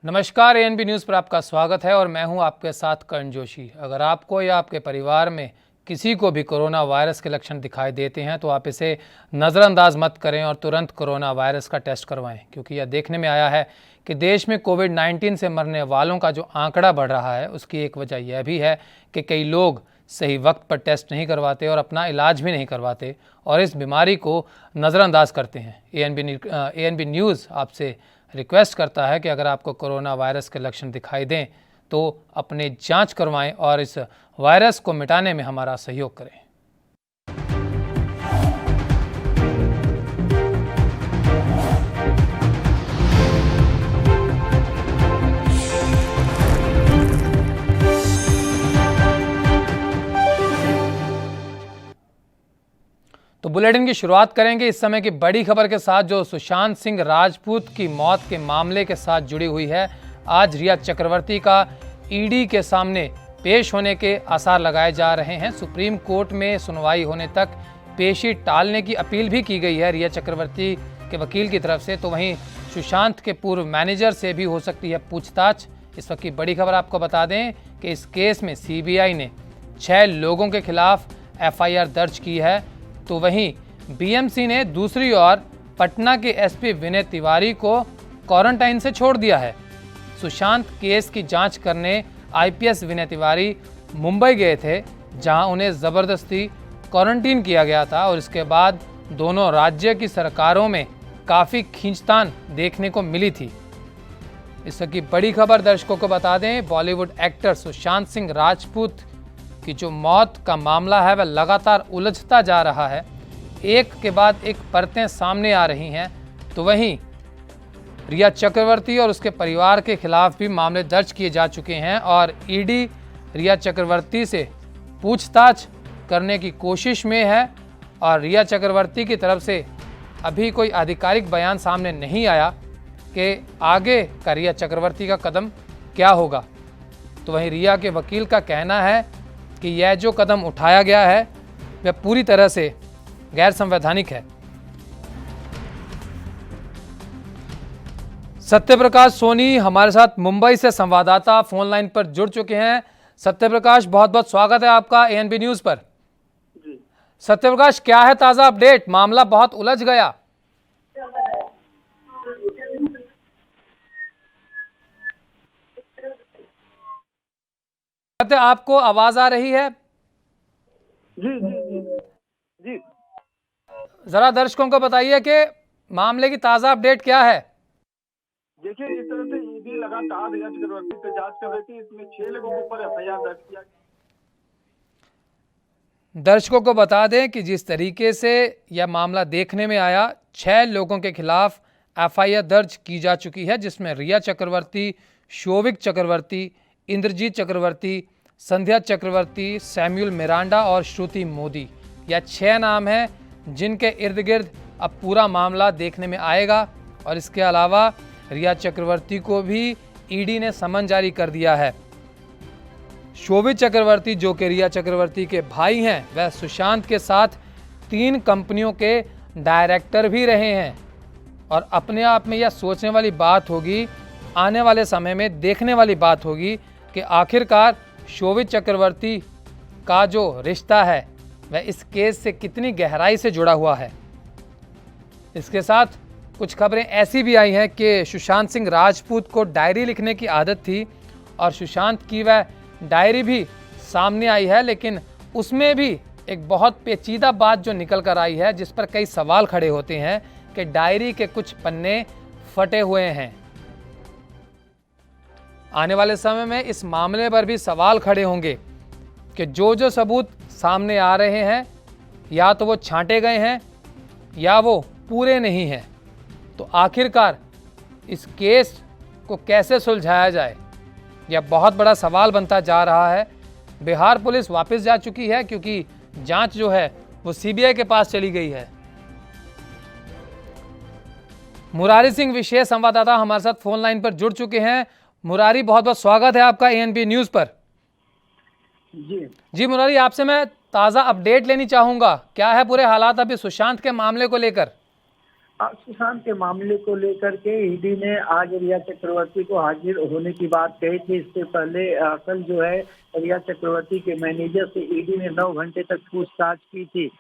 नमस्कार, ANB news पर आपका स्वागत है और मैं हूं आपके साथ कर्ण जोशी। अगर आपको या आपके परिवार में किसी को भी कोरोना वायरस के लक्षण दिखाई देते हैं तो आप इसे नज़रअंदाज मत करें और तुरंत कोरोना वायरस का टेस्ट करवाएं, क्योंकि यह देखने में आया है कि देश में कोविड-19 से मरने वालों का जो आंकड़ा बढ़ रहा है उसकी एक वजह यह भी है कि कई लोग सही वक्त पर टेस्ट नहीं करवाते और अपना इलाज भी नहीं करवाते और इस बीमारी को नज़रअंदाज करते हैं। एएनबी न्यूज़ आपसे रिक्वेस्ट करता है कि अगर आपको कोरोना वायरस के लक्षण दिखाई दें तो अपने जांच करवाएं और इस वायरस को मिटाने में हमारा सहयोग करें। तो बुलेटिन की शुरुआत करेंगे इस समय की बड़ी खबर के साथ, जो सुशांत सिंह राजपूत की मौत के मामले के साथ जुड़ी हुई है। आज रिया चक्रवर्ती का ईडी के सामने पेश होने के आसार लगाए जा रहे हैं। सुप्रीम कोर्ट में सुनवाई होने तक पेशी टालने की अपील भी की गई है रिया चक्रवर्ती के वकील की तरफ से। तो वहीं सुशांत के पूर्व मैनेजर से भी हो सकती है पूछताछ। इस वक्त की बड़ी खबर आपको बता दें कि इस केस में सीबीआई ने 6 लोगों के खिलाफ एफआईआर दर्ज की है। तो वहीं बीएमसी ने दूसरी ओर पटना के एसपी विनय तिवारी को क्वारंटाइन से छोड़ दिया है। सुशांत केस की जांच करने आईपीएस विनय तिवारी मुंबई गए थे, जहां उन्हें ज़बरदस्ती क्वारंटीन किया गया था और इसके बाद दोनों राज्य की सरकारों में काफ़ी खींचतान देखने को मिली थी। इस की बड़ी खबर दर्शकों को बता दें, बॉलीवुड एक्टर सुशांत सिंह राजपूत की जो मौत का मामला है वह लगातार उलझता जा रहा है। एक के बाद एक परतें सामने आ रही हैं। तो वहीं रिया चक्रवर्ती और उसके परिवार के खिलाफ भी मामले दर्ज किए जा चुके हैं और ईडी रिया चक्रवर्ती से पूछताछ करने की कोशिश में है और रिया चक्रवर्ती की तरफ से अभी कोई आधिकारिक बयान सामने नहीं आया कि आगे का रिया चक्रवर्ती का कदम क्या होगा। तो वहीं रिया के वकील का कहना है कि यह जो कदम उठाया गया है वह पूरी तरह से गैर संवैधानिक है। सत्यप्रकाश सोनी हमारे साथ मुंबई से संवाददाता फोन लाइन पर जुड़ चुके हैं। सत्यप्रकाश, बहुत बहुत स्वागत है आपका एएनबी न्यूज पर। जी। सत्यप्रकाश, क्या है ताजा अपडेट? मामला बहुत उलझ गया। सत्य, आपको आवाज आ रही है? जी जी जी जी जरा दर्शकों को बताइए कि मामले की ताजा अपडेट क्या है। देखिए, इस तरह से ईडी लगातार रिया चक्रवर्ती से जांच कर रही थी। इसमें 6 लोगों के ऊपर एफआईआर दर्ज किया। दर्शकों को बता दें कि जिस तरीके से यह मामला देखने में आया, 6 लोगों के खिलाफ एफआईआर दर्ज की जा चुकी है, जिसमें रिया चक्रवर्ती, शोविक चक्रवर्ती, इंद्रजीत चक्रवर्ती, संध्या चक्रवर्ती, सैम्यूल मिरांडा और श्रुति मोदी, यह 6 नाम हैं जिनके इर्द गिर्द अब पूरा मामला देखने में आएगा। और इसके अलावा रिया चक्रवर्ती को भी ईडी ने समन जारी कर दिया है। शोभित चक्रवर्ती, जो कि रिया चक्रवर्ती के भाई हैं, वह सुशांत के साथ 3 कंपनियों के डायरेक्टर भी रहे हैं। और अपने आप में यह सोचने वाली बात होगी, आने वाले समय में देखने वाली बात होगी कि आखिरकार शोभित चक्रवर्ती का जो रिश्ता है वह इस केस से कितनी गहराई से जुड़ा हुआ है। इसके साथ कुछ खबरें ऐसी भी आई हैं कि सुशांत सिंह राजपूत को डायरी लिखने की आदत थी और सुशांत की वह डायरी भी सामने आई है, लेकिन उसमें भी एक बहुत पेचीदा बात जो निकल कर आई है, जिस पर कई सवाल खड़े होते हैं कि डायरी के कुछ पन्ने फटे हुए हैं। आने वाले समय में इस मामले पर भी सवाल खड़े होंगे कि जो सबूत सामने आ रहे हैं या तो वो छांटे गए हैं या वो पूरे नहीं हैं। तो आखिरकार इस केस को कैसे सुलझाया जाए, यह बहुत बड़ा सवाल बनता जा रहा है। बिहार पुलिस वापस जा चुकी है क्योंकि जांच जो है वो सीबीआई के पास चली गई है। मुरारी सिंह विशेष संवाददाता हमारे साथ फोन लाइन पर जुड़ चुके हैं। मुरारी, बहुत बहुत स्वागत है आपका एएनबी न्यूज पर। जी मुरारी, आपसे मैं ताज़ा अपडेट लेनी चाहूँगा, क्या है पूरे हालात अभी सुशांत के मामले को लेकर? सुशांत के मामले को लेकर के ईडी ने आज रिया चक्रवर्ती को हाजिर होने की बात कही थी। इससे पहले कल जो है रिया चक्रवर्ती के मैनेजर से ईडी ने 9 घंटे तक पूछताछ की थी।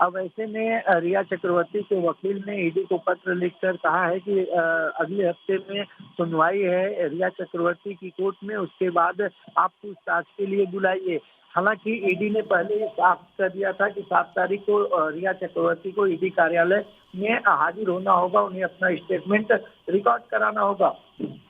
अब ऐसे में रिया चक्रवर्ती के वकील ने ईडी को पत्र लिखकर कहा है कि अगले हफ्ते में सुनवाई है रिया चक्रवर्ती की कोर्ट में, उसके बाद आप पूछताछ के लिए बुलाइए। हालांकि ईडी ने पहले ही साफ कर दिया था कि 7 तारीख को रिया चक्रवर्ती को ईडी कार्यालय में हाजिर होना होगा, उन्हें अपना स्टेटमेंट रिकॉर्ड कराना होगा।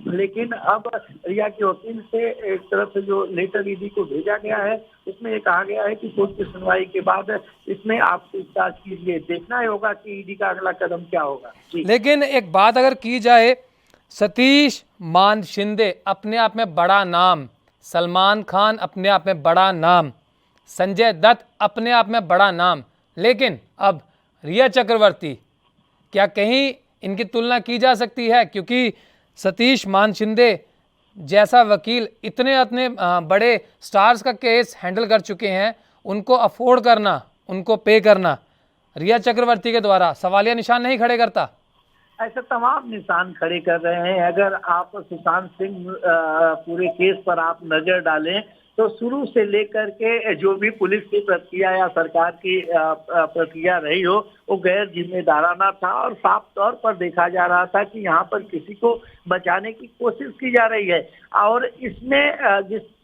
लेकिन अब रिया के वकील से एक तरफ से जो लेटर ईडी को भेजा गया है उसमें ये कहा गया है कि कोर्ट की सुनवाई के बाद इसमें आप पूछताछ कीजिए। देखना ही होगा कि ईडी का अगला कदम क्या होगा। लेकिन एक बात अगर की जाए, सतीश मान शिंदे अपने आप में बड़ा नाम, सलमान खान अपने आप में बड़ा नाम, संजय दत्त अपने आप में बड़ा नाम, लेकिन अब रिया चक्रवर्ती, क्या कहीं इनकी तुलना की जा सकती है? क्योंकि सतीश मान शिंदे जैसा वकील इतने बड़े स्टार्स का केस हैंडल कर चुके हैं, उनको अफोर्ड करना, उनको पे करना रिया चक्रवर्ती के द्वारा सवालिया निशान नहीं खड़े करता? ऐसे तमाम निशान खड़े कर रहे हैं। अगर आप सुशांत सिंह पूरे केस पर आप नजर डालें तो शुरू से लेकर के जो भी पुलिस की प्रक्रिया या सरकार की प्रक्रिया रही हो वो गैर जिम्मेदाराना था और साफ तौर पर देखा जा रहा था कि यहाँ पर किसी को बचाने की कोशिश की जा रही है। और इसमें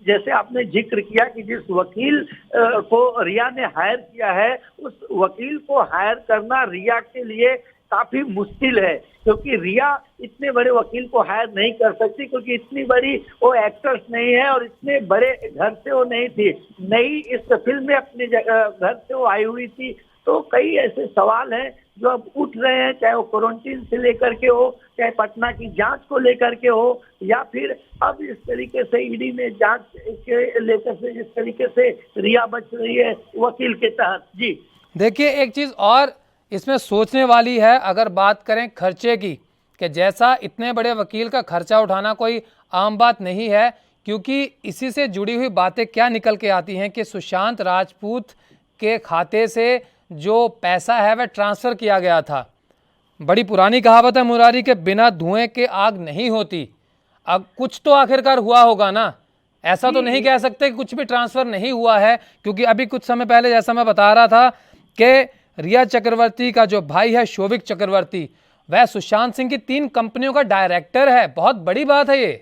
जैसे आपने जिक्र किया कि जिस वकील को रिया ने हायर किया है, उस वकील को हायर करना रिया के लिए काफी मुश्किल है, क्योंकि रिया इतने बड़े वकील को हायर नहीं कर सकती, क्योंकि इतनी बड़ी वो एक्ट्रेस नहीं है और इतने बड़े घर से वो नहीं थी, नई इस फिल्म में अपने घर से वो आई हुई थी। तो कई ऐसे सवाल हैं जो अब उठ रहे हैं, चाहे वो क्वारंटीन से लेकर के हो, चाहे पटना की जांच को लेकर के हो, या फिर अब इस तरीके से ईडी में जांच के लेकर से जिस तरीके से रिया बच रही है वकील के तहत। जी देखिए, एक चीज़ और इसमें सोचने वाली है, अगर बात करें खर्चे की, कि जैसा इतने बड़े वकील का खर्चा उठाना कोई आम बात नहीं है, क्योंकि इसी से जुड़ी हुई बातें क्या निकल के आती हैं कि सुशांत राजपूत के खाते से जो पैसा है वह ट्रांसफ़र किया गया था। बड़ी पुरानी कहावत है मुरारी के, बिना धुएं के आग नहीं होती। अब कुछ तो आखिरकार हुआ होगा ना, ऐसा तो नहीं कह सकते कि कुछ भी ट्रांसफ़र नहीं हुआ है, क्योंकि अभी कुछ समय पहले जैसा मैं बता रहा था कि रिया चक्रवर्ती का जो भाई है शोभिक चक्रवर्ती, वह सुशांत सिंह की 3 कंपनियों का डायरेक्टर है। बहुत बड़ी बात है ये।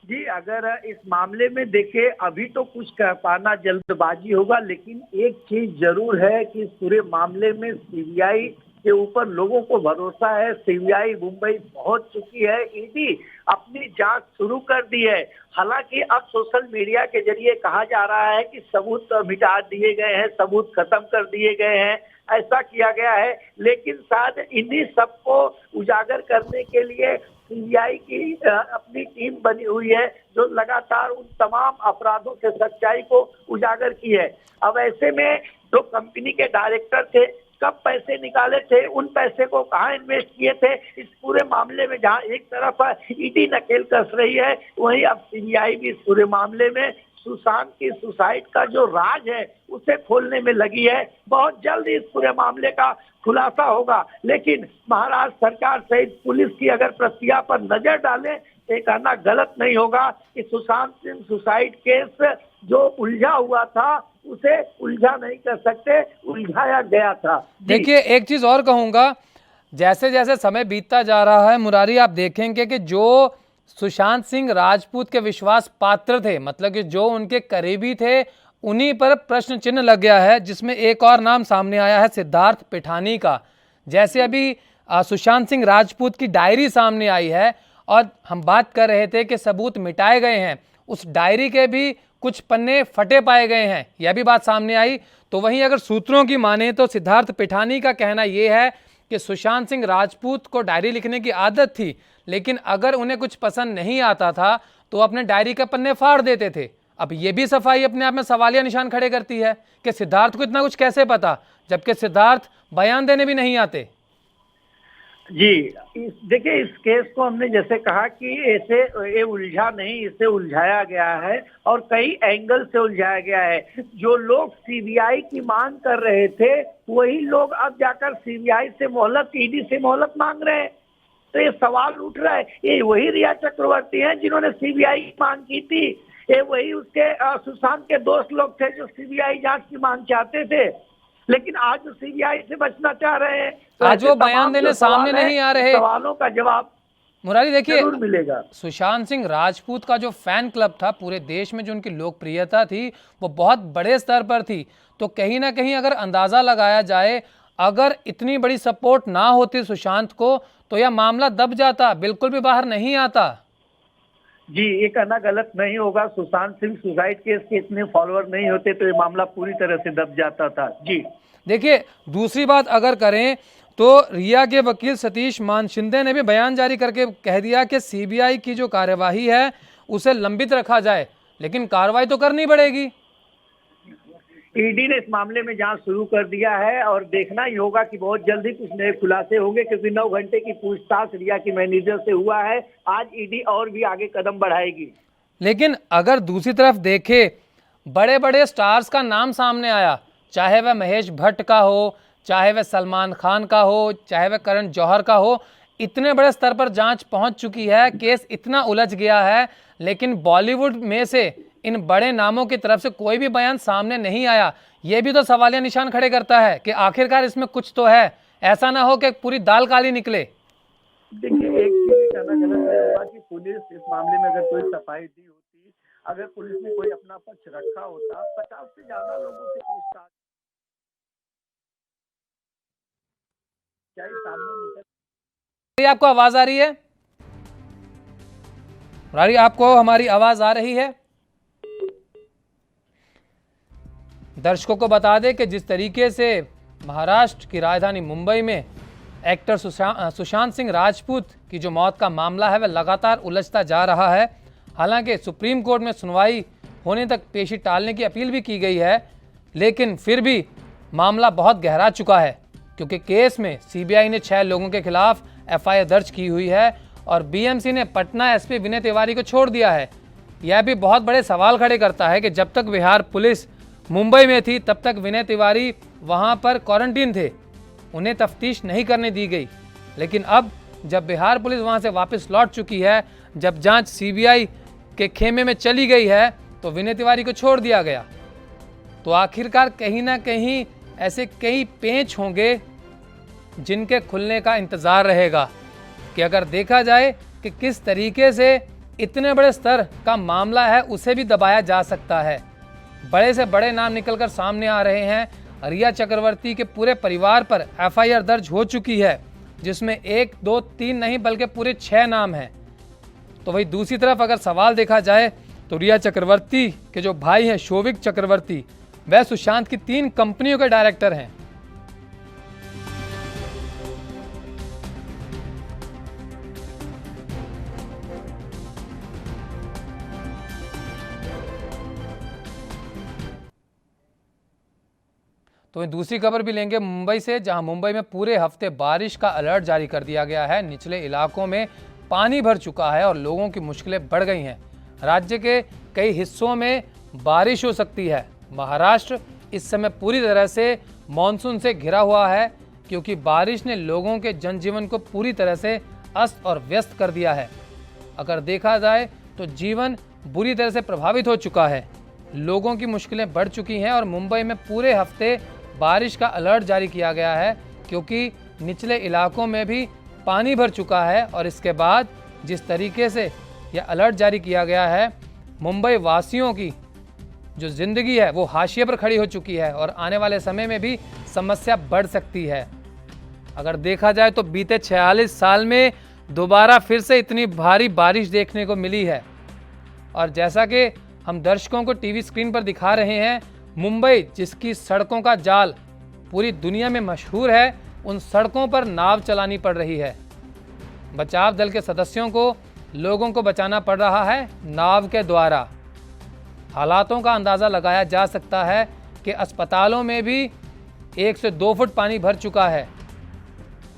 जी, अगर इस मामले में देखें अभी तो कुछ कह पाना जल्दबाजी होगा, लेकिन एक चीज जरूर है कि इस पूरे मामले में सीबीआई के ऊपर लोगों को भरोसा है। सीबीआई मुंबई पहुंच चुकी है, ईडी अपनी जांच शुरू कर दी है। हालांकि अब सोशल मीडिया के जरिए कहा जा रहा है कि सबूत मिटा दिए गए हैं, सबूत खत्म कर दिए गए हैं, ऐसा किया गया है। लेकिन शायद इन्हीं सबको उजागर करने के लिए सीबीआई की अपनी टीम बनी हुई है, जो लगातार उन तमाम अपराधों के सच्चाई को उजागर की है। अब ऐसे में जो कंपनी के डायरेक्टर थे, कब पैसे निकाले थे, उन पैसे को कहाँ इन्वेस्ट किए थे, इस पूरे मामले में जहाँ एक तरफ ईडी नकेल कस रही है, वहीं अब सीबीआई भी इस पूरे मामले में सुशांत की सुसाइड का जो राज है उसे खोलने में लगी है। बहुत जल्द इस पूरे मामले का खुलासा होगा। लेकिन महाराष्ट्र सरकार सहित पुलिस की अगर प्रक्रिया पर नजर डालें तो ये कहना गलत नहीं होगा कि सुशांत सिंह सुसाइड केस जो उलझा हुआ था उसे उलझा नहीं कर सकते, उलझाया गया था। देखिए, एक चीज और कहूंगा, जैसे जैसे समय बीतता जा रहा है मुरारी, आप देखेंगे कि जो सुशांत सिंह राजपूत के विश्वास पात्र थे, मतलब कि जो उनके करीबी थे, उन्हीं पर प्रश्न चिन्ह लग गया है, जिसमें एक और नाम सामने आया है सिद्धार्थ पिठानी का। जैसे अभी सुशांत सिंह राजपूत की डायरी सामने आई है और हम बात कर रहे थे कि सबूत मिटाए गए हैं, उस डायरी के भी कुछ पन्ने फटे पाए गए हैं, यह भी बात सामने आई। तो वहीं अगर सूत्रों की माने तो सिद्धार्थ पिठानी का कहना यह है कि सुशांत सिंह राजपूत को डायरी लिखने की आदत थी, लेकिन अगर उन्हें कुछ पसंद नहीं आता था तो अपने डायरी के पन्ने फाड़ देते थे। अब ये भी सफाई अपने आप में सवालिया निशान खड़े करती है कि सिद्धार्थ को इतना कुछ कैसे पता, जबकि सिद्धार्थ बयान देने भी नहीं आते। जी, देखिए इस केस को हमने जैसे कहा कि ऐसे ये उलझा नहीं, इसे उलझाया गया है और कई एंगल से उलझाया गया है। जो लोग सीबीआई की मांग कर रहे थे वही लोग अब जाकर सीबीआई से मोहलत, ईडी से मोहलत मांग रहे हैं। तो ये सवाल उठ रहा है, ये वही रिया चक्रवर्ती हैं जिन्होंने सीबीआई की मांग की थी। ये वही उसके सुशांत के दोस्त लोग थे जो सीबीआई जांच की मांग चाहते थे, लेकिन आज वो सीबीआई से बचना चाह रहे हैं। तो आज वो ऐसे बयान तमाम देने जो सामने सवाल हैं, नहीं आ इन रहे। सवालों का जवाब मुरारी देखिए, जरूर मिलेगा। सुशांत सिंह राजपूत का जो फैन क्लब था पूरे देश में, जो उनकी लोकप्रियता थी वो बहुत बड़े स्तर पर थी। तो कहीं ना कहीं अगर अंदाज़ा लगाया जाए, अगर इतनी बड़ी सपोर्ट ना होती सुशांत को तो यह मामला दब जाता, बिल्कुल भी बाहर नहीं आता। जी, ये कहना गलत नहीं होगा। सुशांत सिंह सुसाइड केस के इतने फॉलोअर नहीं होते तो ये मामला पूरी तरह से दब जाता था। जी देखिए, दूसरी बात अगर करें तो रिया के वकील सतीश मान शिंदे ने भी बयान जारी करके कह दिया कि सीबीआई की जो कार्यवाही है उसे लंबित रखा जाए, लेकिन कार्रवाई तो करनी पड़ेगी। ईडी ने इस मामले में जांच शुरू कर दिया है और देखना ही होगा कि बहुत जल्दी कुछ नए खुलासे होंगे, क्योंकि 9 घंटे की पूछताछ रिया की मैनेजर से हुआ है। आज ईडी और भी आगे कदम बढ़ाएगी। लेकिन अगर दूसरी तरफ देखें, बड़े बड़े स्टार्स का नाम सामने आया, चाहे वह महेश भट्ट का हो, चाहे वह सलमान खान का हो, चाहे वह करण जौहर का हो, इतने बड़े स्तर पर जांच पहुंच चुकी है, केस इतना उलझ गया है, लेकिन बॉलीवुड में से इन बड़े नामों की तरफ से कोई भी बयान सामने नहीं आया। ये भी तो सवालिया निशान खड़े करता है कि आखिरकार इसमें कुछ तो है, ऐसा ना हो कि पूरी दाल काली निकले। देखिए, एक चीज कहना गलत नहीं होगा कि पुलिस इस मामले में अगर कोई सफाई दी होती, अगर पुलिस ने कोई अपना पक्ष रखा होता, 50 से ज्यादा लोगों से पूछताछ क्या सामने निकल। आपको आवाज आ रही है? मुरारी, आपको हमारी आवाज आ रही है? दर्शकों को बता दें कि जिस तरीके से महाराष्ट्र की राजधानी मुंबई में एक्टर सुशांत सिंह राजपूत की जो मौत का मामला है वह लगातार उलझता जा रहा है। हालांकि सुप्रीम कोर्ट में सुनवाई होने तक पेशी टालने की अपील भी की गई है, लेकिन फिर भी मामला बहुत गहरा चुका है, क्योंकि केस में सीबीआई ने 6 लोगों के खिलाफ एफआईआर दर्ज की हुई है और बीएमसी ने पटना एसपी विनय तिवारी को छोड़ दिया है। यह भी बहुत बड़े सवाल खड़े करता है कि जब तक बिहार पुलिस मुंबई में थी तब तक विनय तिवारी वहां पर क्वारंटीन थे, उन्हें तफ्तीश नहीं करने दी गई। लेकिन अब जब बिहार पुलिस वहां से वापस लौट चुकी है, जब जांच सीबीआई के खेमे में चली गई है, तो विनय तिवारी को छोड़ दिया गया। तो आखिरकार कहीं ना कहीं ऐसे कई पेंच होंगे जिनके खुलने का इंतज़ार रहेगा कि अगर देखा जाए कि किस तरीके से इतने बड़े स्तर का मामला है उसे भी दबाया जा सकता है। बड़े से बड़े नाम निकलकर सामने आ रहे हैं। रिया चक्रवर्ती के पूरे परिवार पर एफआईआर दर्ज हो चुकी है, जिसमें 1, 2, 3 नहीं बल्कि पूरे 6 नाम हैं। तो वही दूसरी तरफ अगर सवाल देखा जाए तो रिया चक्रवर्ती के जो भाई हैं शोविक चक्रवर्ती, वह सुशांत की 3 कंपनियों के डायरेक्टर हैं। तो वहीं दूसरी खबर भी लेंगे मुंबई से, जहां मुंबई में पूरे हफ्ते बारिश का अलर्ट जारी कर दिया गया है। निचले इलाकों में पानी भर चुका है और लोगों की मुश्किलें बढ़ गई हैं। राज्य के कई हिस्सों में बारिश हो सकती है। महाराष्ट्र इस समय पूरी तरह से मानसून से घिरा हुआ है, क्योंकि बारिश ने लोगों के जनजीवन को पूरी तरह से अस्त और व्यस्त कर दिया है। अगर देखा जाए तो जीवन बुरी तरह से प्रभावित हो चुका है, लोगों की मुश्किलें बढ़ चुकी हैं और मुंबई में पूरे हफ्ते बारिश का अलर्ट जारी किया गया है, क्योंकि निचले इलाकों में भी पानी भर चुका है। और इसके बाद जिस तरीके से यह अलर्ट जारी किया गया है, मुंबई वासियों की जो ज़िंदगी है वो हाशिए पर खड़ी हो चुकी है और आने वाले समय में भी समस्या बढ़ सकती है। अगर देखा जाए तो बीते 46 साल में दोबारा फिर से इतनी भारी बारिश देखने को मिली है। और जैसा कि हम दर्शकों को टीवी स्क्रीन पर दिखा रहे हैं, मुंबई जिसकी सड़कों का जाल पूरी दुनिया में मशहूर है, उन सड़कों पर नाव चलानी पड़ रही है। बचाव दल के सदस्यों को लोगों को बचाना पड़ रहा है नाव के द्वारा। हालातों का अंदाज़ा लगाया जा सकता है कि अस्पतालों में भी 1 से 2 फुट पानी भर चुका है।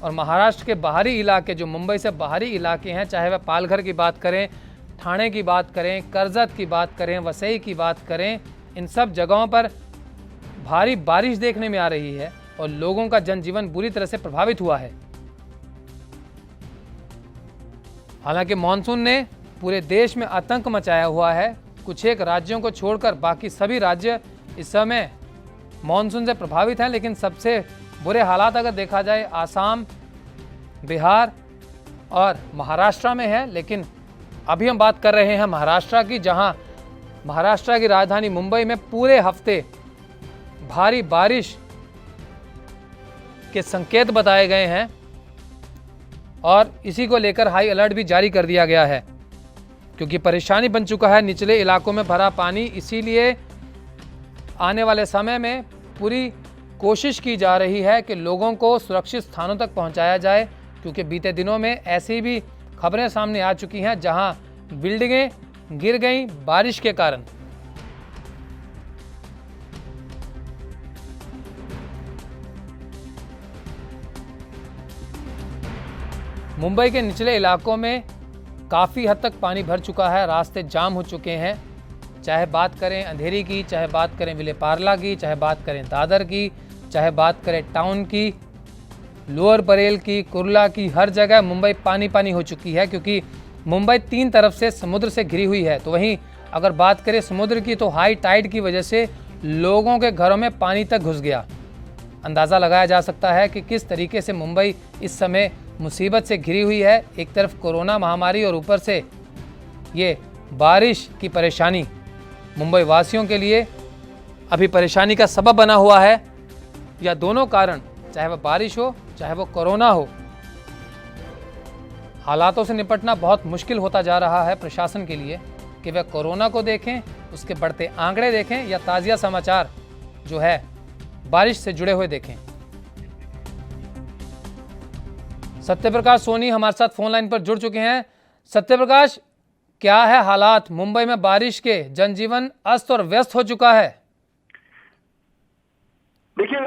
और महाराष्ट्र के बाहरी इलाके, जो मुंबई से बाहरी इलाके हैं, चाहे वह पालघर की बात करें, ठाणे की बात करें, कर्जत की बात करें, वसई की बात करें, इन सब जगहों पर भारी बारिश देखने में आ रही है और लोगों का जनजीवन बुरी तरह से प्रभावित हुआ है। हालांकि मॉनसून ने पूरे देश में आतंक मचाया हुआ है। कुछ एक राज्यों को छोड़कर बाकी सभी राज्य इस समय मॉनसून से प्रभावित हैं, लेकिन सबसे बुरे हालात अगर देखा जाए आसाम, बिहार और महाराष्ट्र में है। लेकिन अभी हम बात कर रहे हैं महाराष्ट्र की, जहां महाराष्ट्र की राजधानी मुंबई में पूरे हफ्ते भारी बारिश के संकेत बताए गए हैं और इसी को लेकर हाई अलर्ट भी जारी कर दिया गया है, क्योंकि परेशानी बन चुका है निचले इलाकों में भरा पानी। इसीलिए आने वाले समय में पूरी कोशिश की जा रही है कि लोगों को सुरक्षित स्थानों तक पहुंचाया जाए, क्योंकि बीते दिनों में ऐसी भी खबरें सामने आ चुकी हैं जहां बिल्डिंगें गिर गईं बारिश के कारण। मुंबई के निचले इलाकों में काफ़ी हद तक पानी भर चुका है, रास्ते जाम हो चुके हैं। चाहे बात करें अंधेरी की, चाहे बात करें विलेपार्ला की, चाहे बात करें दादर की, चाहे बात करें टाउन की, लोअर परेल की, कुर्ला की, हर जगह मुंबई पानी पानी हो चुकी है, क्योंकि मुंबई 3 तरफ से समुद्र से घिरी हुई है। तो वहीं अगर बात करें समुद्र की, तो हाई टाइड की वजह से लोगों के घरों में पानी तक घुस गया। अंदाज़ा लगाया जा सकता है कि किस तरीके से मुंबई इस समय मुसीबत से घिरी हुई है। एक तरफ कोरोना महामारी और ऊपर से ये बारिश की परेशानी मुंबई वासियों के लिए अभी परेशानी का सबब बना हुआ है। या दोनों कारण, चाहे वह बारिश हो चाहे वो कोरोना हो, हालातों से निपटना बहुत मुश्किल होता जा रहा है प्रशासन के लिए, कि वह कोरोना को देखें, उसके बढ़ते आंकड़े देखें या ताज़ा समाचार जो है बारिश से जुड़े हुए देखें। सत्यप्रकाश सोनी हमारे साथ फोन लाइन पर जुड़ चुके हैं। सत्यप्रकाश, क्या है हालात मुंबई में बारिश के? जनजीवन अस्त और व्यस्त हो चुका है। देखिए,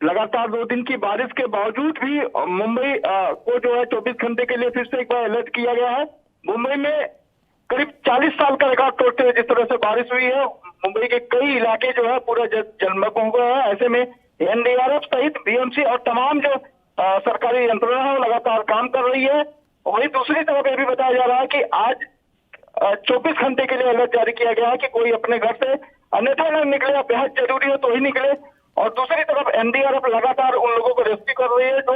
लगातार 2 दिन की बारिश के बावजूद भी मुंबई को जो है 24 घंटे के लिए फिर से एक बार अलर्ट किया गया है। मुंबई में करीब 40 साल का रिकॉर्ड तोड़ते हुए जिस तरह से बारिश हुई है, मुंबई के कई इलाके जो है पूरा जलमग्न हो गए हैं। ऐसे में एनडीआरएफ सहित बीएमसी और तमाम जो सरकारी यंत्रणा है वो लगातार काम कर रही है। वहीं दूसरी तरफ ये भी बताया जा रहा है कि आज 24 घंटे के लिए अलर्ट जारी किया गया है कि कोई अपने घर से अन्यथा न निकले, बेहद जरूरी हो तो ही निकले। और दूसरी तरफ एनडीआरएफ लगातार उन लोगों को रेस्क्यू कर रही है जो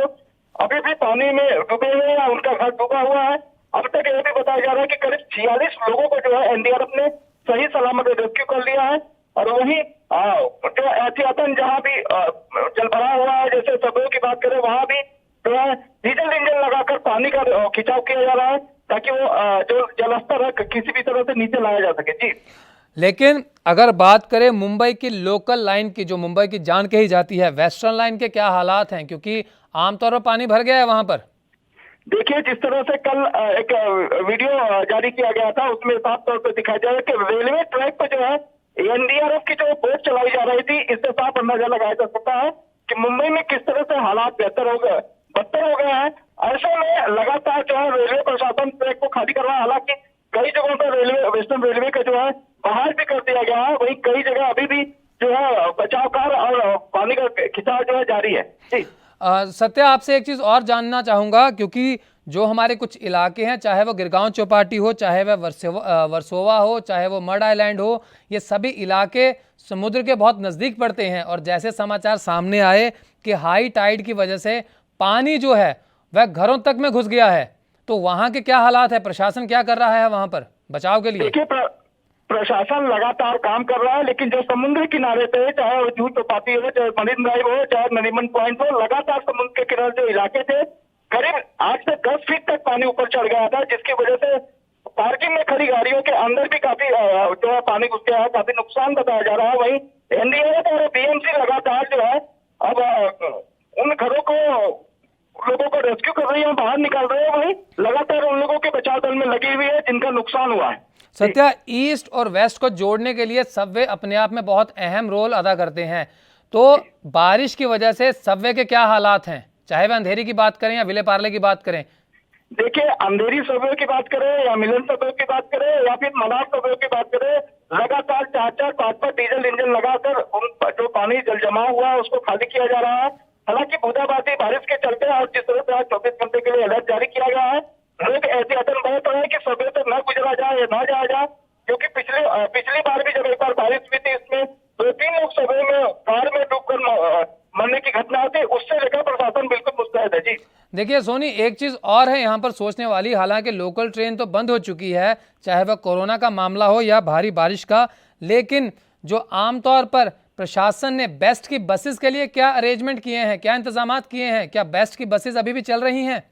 अभी भी पानी में डूबे हुए हैं, उनका घर डूबा हुआ है। अब तक यह भी बताया जा रहा है कि करीब 46 लोगों को जो है एनडीआरएफ ने सही सलामत रेस्क्यू कर लिया है। और वहीं जो एहतियातन जहां भी जल भरा हुआ है, जैसे सबों की बात करें, वहां भी जो है डीजल इंजन लगाकर पानी का खिंचाव किया जा रहा है, ताकि वो जो जलस्तर है किसी भी तरह से नीचे लाया जा सके। जी, लेकिन अगर बात करें मुंबई की लोकल लाइन की, जो मुंबई की जान कही जाती है, वेस्टर्न लाइन के क्या हालात हैं? क्योंकि आमतौर पर पानी भर गया है वहां पर। देखिए, जिस तरह से कल एक वीडियो जारी किया गया था, उसमें साफ तौर पर दिखाया जा रहा है कि रेलवे ट्रैक पर जो है एनडीआरएफ की जो बोट चलाई जा रही थी, इससे साफ अंदाजा लगाया जा सकता है कि मुंबई में किस तरह से हालात बदतर हो गए हैं। ऐसे में लगातार जो है रेलवे प्रशासन ट्रैक को खाली कर रहा है। हालांकि कई जगहों पर रेलवे, वेस्टर्न रेलवे का जो है बहाल भी कर दिया गया है, वहीं कई जगह अभी भी जो है बचाव कार्य और पानी का खिंचाव जो है जारी है। जी सत्य, आपसे एक चीज़ और जानना चाहूँगा, क्योंकि जो हमारे कुछ इलाके हैं, चाहे वो गिरगांव चौपाटी हो, चाहे वह वर्सोवा हो, चाहे वो मड आइलैंड हो, ये सभी इलाके समुद्र के बहुत नज़दीक पड़ते हैं। और जैसे समाचार सामने आए कि हाई टाइड की वजह से पानी जो है वह घरों तक में घुस गया है, तो वहाँ के क्या हालात है? प्रशासन क्या कर रहा है वहाँ पर बचाव के लिए? देखिए, प्रशासन लगातार काम कर रहा है, लेकिन जो समुद्र किनारे पे, चाहे वो जूहू चौपाटी हो, चाहे मरीन ड्राइव हो, चाहे नरीमन पॉइंट हो, लगातार समुद्र के किनारे जो इलाके थे, करीब 8 से 10 फीट तक पानी ऊपर चढ़ गया था, जिसकी वजह से पार्किंग में खड़ी गाड़ियों के अंदर भी काफी जो है पानी घुस गया है, काफी नुकसान बताया जा रहा है। वहीं एनडीआरएफ और बीएमसी लगातार जो है अब उन घरों को, लोगों को रेस्क्यू कर रही है, बाहर निकाल रहे हैं। वहीं लगातार उन लोगों के बचाव दल में लगी हुई है जिनका नुकसान हुआ है। सत्या, ईस्ट और वेस्ट को जोड़ने के लिए सबवे अपने आप में बहुत अहम रोल अदा करते हैं, तो बारिश की वजह से सबवे के क्या हालात हैं, चाहे वह अंधेरी की बात करें या विले पार्ले की बात करें? देखिए, अंधेरी सबवे की बात करें या मिलन सबवे की बात करें या फिर मलाड सबवे की बात करें, लगातार 4-4, 5-5 डीजल इंजन लगाकर उन जो पानी जल जमा हुआ है उसको खाली किया जा रहा है। हालांकि बूंदाबांदी बारिश के चलते आज जिस तरह से आज 24 घंटे के लिए अलर्ट जारी किया गया है, लोग एहतियातन बरत रहे हैं कि सबवे से न गुजरा जाए या न जाया जाए, क्योंकि पिछली बार भी जब एक बार बारिश हुई थी, इसमें 2-3 लोग सबवे में कार में डूबकर मरने की घटना थी। उससे लेकर प्रशासन बिल्कुल मुस्तैद है। जी देखिए सोनी, एक चीज़ और है यहाँ पर सोचने वाली, हालांकि लोकल ट्रेन तो बंद हो चुकी है, चाहे वह कोरोना का मामला हो या भारी बारिश का, लेकिन जो आमतौर पर प्रशासन ने बेस्ट की बसेस के लिए क्या अरेंजमेंट किए हैं, क्या इंतजाम किए हैं? क्या बेस्ट की बसेस अभी भी चल रही हैं?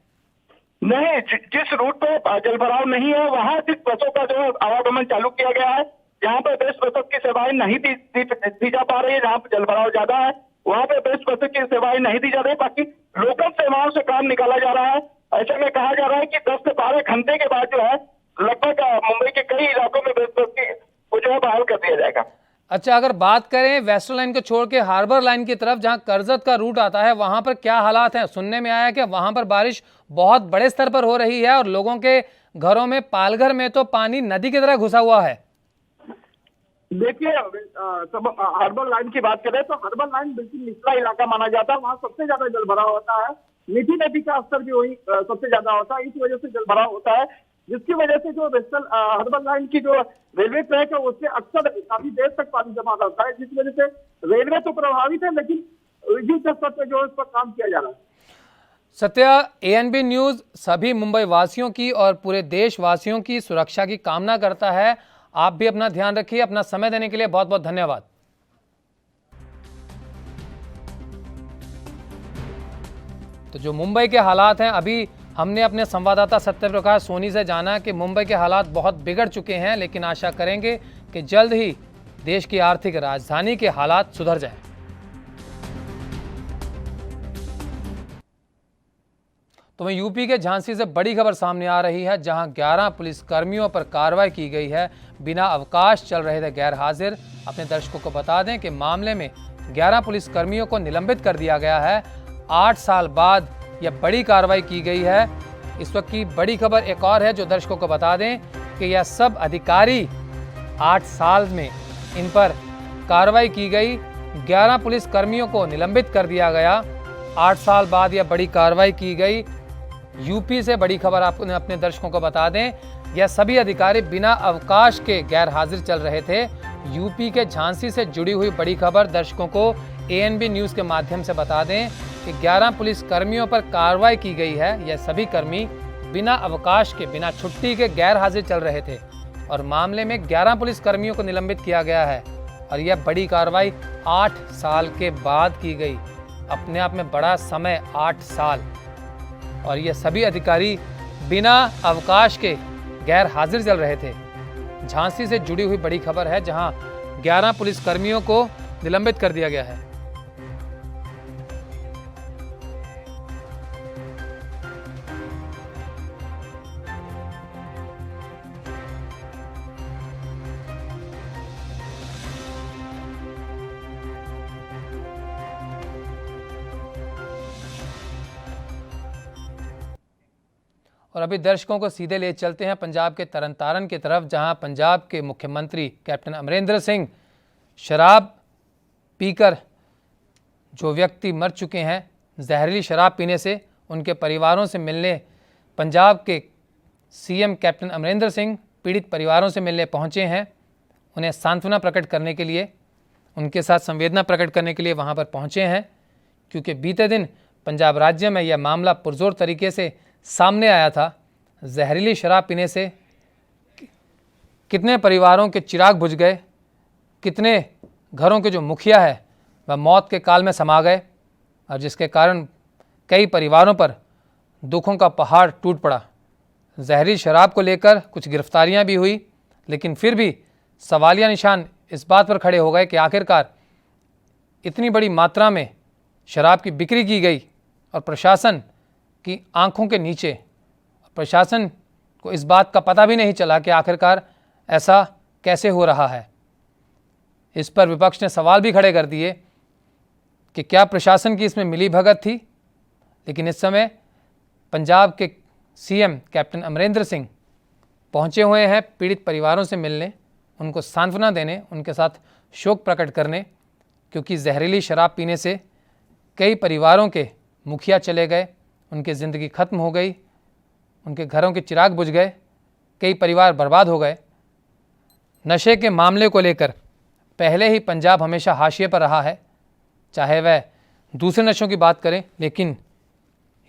नहीं, जिस रूट पे जलभराव नहीं है वहां सिर्फ बसों का जो है आवागमन चालू किया गया है। जहाँ पे बेस्ट बसों की सेवाएं नहीं दी जा पा रही है, जहाँ पे जलभराव ज्यादा है वहाँ पे बेस्ट बसों की सेवाएं नहीं दी जा रही, बाकी लोकल सेवाओं से काम निकाला जा रहा है। ऐसे में कहा जा रहा है कि 10 से 12 घंटे के बाद जो है लगभग मुंबई के कई इलाकों में बेस्ट बस की को जो है बहाल कर दिया जाएगा। अच्छा, अगर बात करें वेस्टर्न लाइन को छोड़ के हार्बर लाइन की तरफ, जहां करजत का रूट आता है, वहां पर क्या हालात हैं? सुनने में आया कि वहां पर बारिश बहुत बड़े स्तर पर हो रही है और लोगों के घरों में, पालघर में तो पानी नदी की तरह घुसा हुआ है। देखिए, हार्बर लाइन की बात करें तो हार्बर लाइन बिल्कुल निचला इलाका माना जाता है, वहाँ सबसे ज्यादा जलभराव होता है। मीठी नदी का स्तर भी वही सबसे ज्यादा होता है, इस वजह से जलभराव होता है, जिसकी वजह से जो वेस्टर्न हार्बर लाइन की जो रेलवे ट्रैक है उससे अक्सर काफी देर तक पानी जमा रहता है, जिस वजह से रेलवे तो प्रभावित है, लेकिन युद्ध स्तर पर जो इस पर काम किया जा रहा है। सत्या, ANB न्यूज़ सभी मुंबई वासियों की और पूरे देशवासियों की सुरक्षा की कामना करता है। आप भी अपना ध्यान रखिए। अपना समय देने के लिए बहुत बहुत धन्यवाद। तो जो मुंबई के हालात हैं, अभी हमने अपने संवाददाता सत्यप्रकाश सोनी से जाना कि मुंबई के हालात बहुत बिगड़ चुके हैं, लेकिन आशा करेंगे कि जल्द ही देश की आर्थिक राजधानी के हालात सुधर जाएं। तो वहीं यूपी के झांसी से बड़ी खबर सामने आ रही है, जहां 11 पुलिसकर्मियों पर कार्रवाई की गई है। बिना अवकाश चल रहे थे गैर हाजिर। अपने दर्शकों को बता दें कि मामले में 11 पुलिसकर्मियों को निलंबित कर दिया गया है। 8 साल बाद यह बड़ी कार्रवाई की गई है। इस वक्त की बड़ी खबर एक और है जो दर्शकों को बता दें कि यह सब अधिकारी 8 साल में इन पर कार्रवाई की गई। 11 पुलिसकर्मियों को निलंबित कर दिया गया। 8 साल बाद यह बड़ी कार्रवाई की गई। यूपी से बड़ी खबर आपको अपने दर्शकों को बता दें, यह सभी अधिकारी बिना अवकाश के गैर हाजिर चल रहे थे। यूपी के झांसी से जुड़ी हुई बड़ी खबर दर्शकों को ANB न्यूज़ के माध्यम से बता दें कि 11 पुलिस कर्मियों पर कार्रवाई की गई है। यह सभी कर्मी बिना अवकाश के, बिना छुट्टी के गैर हाजिर चल रहे थे और मामले में 11 पुलिस कर्मियों को निलंबित किया गया है। और यह बड़ी कार्रवाई 8 साल के बाद की गई। अपने आप में बड़ा समय, 8 साल। और ये सभी अधिकारी बिना अवकाश के गैर हाजिर चल रहे थे। झांसी से जुड़ी हुई बड़ी खबर है, जहां 11 पुलिसकर्मियों को निलंबित कर दिया गया है। और अभी दर्शकों को सीधे ले चलते हैं पंजाब के तरन तारण की तरफ, जहां पंजाब के मुख्यमंत्री कैप्टन अमरिंदर सिंह शराब पीकर जो व्यक्ति मर चुके हैं जहरीली शराब पीने से, उनके परिवारों से मिलने पंजाब के CM कैप्टन अमरिंदर सिंह पीड़ित परिवारों से मिलने पहुंचे हैं। उन्हें सांत्वना प्रकट करने के लिए, उनके साथ संवेदना प्रकट करने के लिए वहां पर पहुंचे हैं, क्योंकि बीते दिन पंजाब राज्य में यह मामला पुरजोर तरीके से सामने आया था। जहरीली शराब पीने से कितने परिवारों के चिराग बुझ गए, कितने घरों के जो मुखिया है वह मौत के काल में समा गए, और जिसके कारण कई परिवारों पर दुखों का पहाड़ टूट पड़ा। जहरीली शराब को लेकर कुछ गिरफ्तारियां भी हुई, लेकिन फिर भी सवालिया निशान इस बात पर खड़े हो गए कि आखिरकार इतनी बड़ी मात्रा में शराब की बिक्री की गई और प्रशासन की आंखों के नीचे, प्रशासन को इस बात का पता भी नहीं चला कि आखिरकार ऐसा कैसे हो रहा है। इस पर विपक्ष ने सवाल भी खड़े कर दिए कि क्या प्रशासन की इसमें मिली भगत थी, लेकिन इस समय पंजाब के सीएम कैप्टन अमरिंदर सिंह पहुंचे हुए हैं पीड़ित परिवारों से मिलने, उनको सांत्वना देने, उनके साथ शोक प्रकट करने, क्योंकि जहरीली शराब पीने से कई परिवारों के मुखिया चले गए, उनकी ज़िंदगी खत्म हो गई, उनके घरों के चिराग बुझ गए, कई परिवार बर्बाद हो गए। नशे के मामले को लेकर पहले ही पंजाब हमेशा हाशिए पर रहा है, चाहे वह दूसरे नशों की बात करें, लेकिन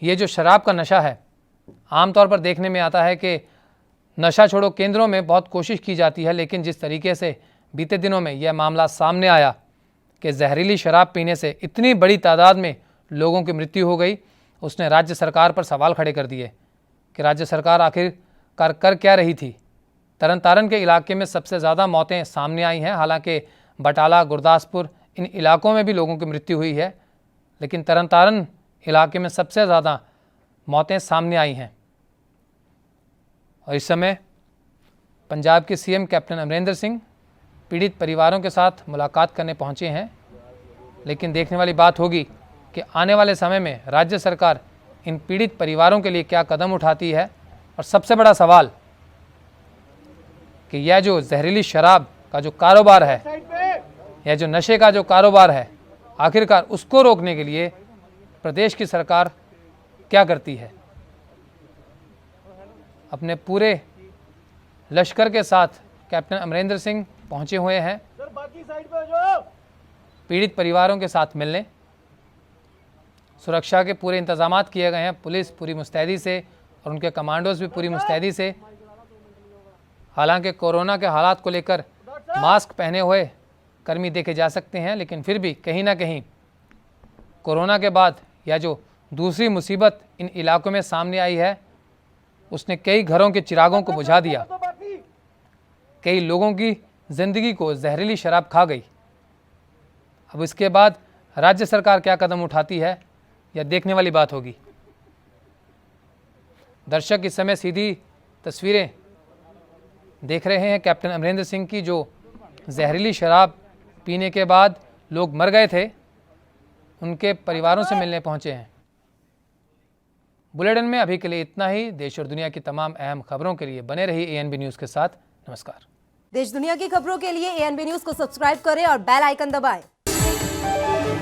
ये जो शराब का नशा है, आमतौर पर देखने में आता है कि नशा छोड़ो केंद्रों में बहुत कोशिश की जाती है, लेकिन जिस तरीके से बीते दिनों में यह मामला सामने आया कि जहरीली शराब पीने से इतनी बड़ी तादाद में लोगों की मृत्यु हो गई, उसने राज्य सरकार पर सवाल खड़े कर दिए कि राज्य सरकार आखिरकार कर क्या रही थी। तरन तारण के इलाके में सबसे ज़्यादा मौतें सामने आई हैं, हालांकि बटाला, गुरदासपुर इन इलाकों में भी लोगों की मृत्यु हुई है, लेकिन तरन तारण इलाके में सबसे ज़्यादा मौतें सामने आई हैं। और इस समय पंजाब के सीएम कैप्टन अमरिंदर सिंह पीड़ित परिवारों के साथ मुलाकात करने पहुंचे हैं, लेकिन देखने वाली बात होगी कि आने वाले समय में राज्य सरकार इन पीड़ित परिवारों के लिए क्या कदम उठाती है। और सबसे बड़ा सवाल कि यह जो जहरीली शराब का जो कारोबार है, यह जो नशे का जो कारोबार है, आखिरकार उसको रोकने के लिए प्रदेश की सरकार क्या करती है। अपने पूरे लश्कर के साथ कैप्टन अमरिंदर सिंह पहुंचे हुए हैं पीड़ित परिवारों के साथ मिलने। सुरक्षा के पूरे इंतजाम किए गए हैं, पुलिस पूरी मुस्तैदी से और उनके कमांडोज भी पूरी मुस्तैदी से। हालांकि कोरोना के हालात को लेकर मास्क पहने हुए कर्मी देखे जा सकते हैं, लेकिन फिर भी कहीं ना कहीं कोरोना के बाद यह जो दूसरी मुसीबत इन इलाकों में सामने आई है, उसने कई घरों के चिरागों को बुझा दिया, कई लोगों की ज़िंदगी को जहरीली शराब खा गई। अब इसके बाद राज्य सरकार क्या कदम उठाती है, यह देखने वाली बात होगी। दर्शक इस समय सीधी तस्वीरें देख रहे हैं कैप्टन अमरिंदर सिंह की, जो जहरीली शराब पीने के बाद लोग मर गए थे, उनके परिवारों से मिलने पहुंचे हैं। बुलेटिन में अभी के लिए इतना ही। देश और दुनिया की तमाम अहम खबरों के लिए बने रहिए एएनबी न्यूज़ के साथ। नमस्कार। देश दुनिया की खबरों के लिए एएनबी न्यूज़ को सब्सक्राइब करें और बेल आइकन दबाएं।